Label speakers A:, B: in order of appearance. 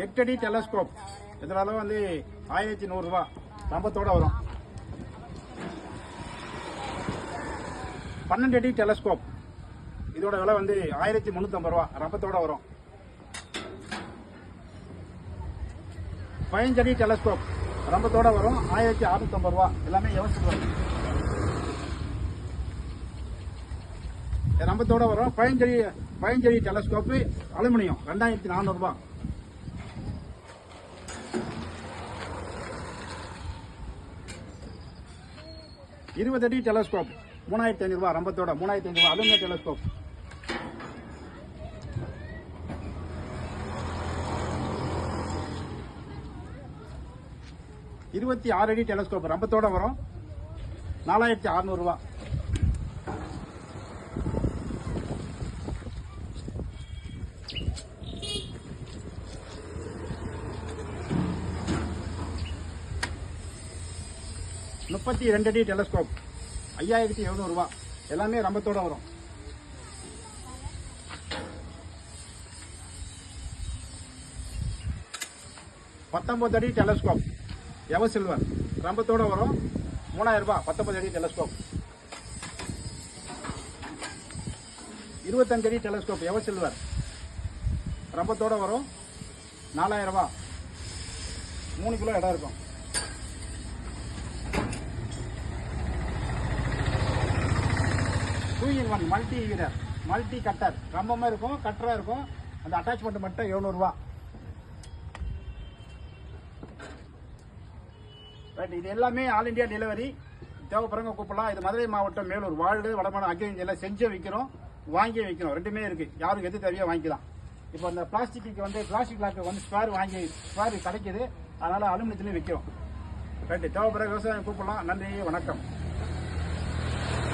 A: 8 அடி டெலஸ்கோப் இதோட அளவு வந்து 1100 ரூபாய் ரம்பத்தோட வரும். 12 அடி டெலஸ்கோப் இதோட விலை வந்து 1350 ரூபாய் ரம்பத்தோட வரும். 15 அடி டெலஸ்கோப் ரம்பத்தோட வரும் 1650 ரூபாய். எல்லாமே எவசில் வரும். ரம்பத்தோட வரும். 15 அடி டெலஸ்கோப் அலுமினியம் 2400 ரூபாய். 20 அடி டெலஸ்கோப் 3500 ரூபாய் ரம்பத்தோட 3500 ரூபாய் அலுமினியம் டெலஸ்கோப். 26 அடி டெலஸ்கோப் ரம்பத்தோட வரும் 4600 ரூபாய். 32 அடி டெலஸ்கோப் 5700 ரூபாய். எல்லாமே ரம்பத்தோட வரும். 19 அடி டெலஸ்கோப் எவர் சில்வர் ரம்பத்தோட வரும் 3000 ரூபாய். 19 அடி டெலஸ்கோப். 25 அடி டெலஸ்கோப் எவர் சில்வர் ரம்பத்தோட வரும் 4000 ரூபாய். 3 கிலோ இடம் இருக்கும். 2-in-1 மல்டி வீரர் மல்டி கட்டர் ரம்பமா இருக்கும் கட்டரா இருக்கும். அந்த அட்டாச்மெண்ட் மட்டும் 700 ரூபாய். இது எல்லாமே ஆல் இண்டியா டெலிவரி. தேவைப்படுறவங்க கூப்பிடலாம். இது மதுரை மாவட்டம் மேலூர் வாழ்டு வடமாடு அங்கேயும் எல்லாம் செஞ்சு வைக்கிறோம் வாங்கி வைக்கிறோம். ரெண்டுமே இருக்கு. யாருக்கு எது தேவையோ வாங்கிக்கலாம். இப்போ இந்த பிளாஸ்டிக்கு வந்து பிளாஸ்டிக் லாக்கு வந்து ஸ்பேர் கிடைக்குது. அதனால அலுமினியத்திலையும் விற்கிறோம். ரைட்டு தேவைப்படுற விவசாயம் கூப்பிடலாம். நன்றி வணக்கம்.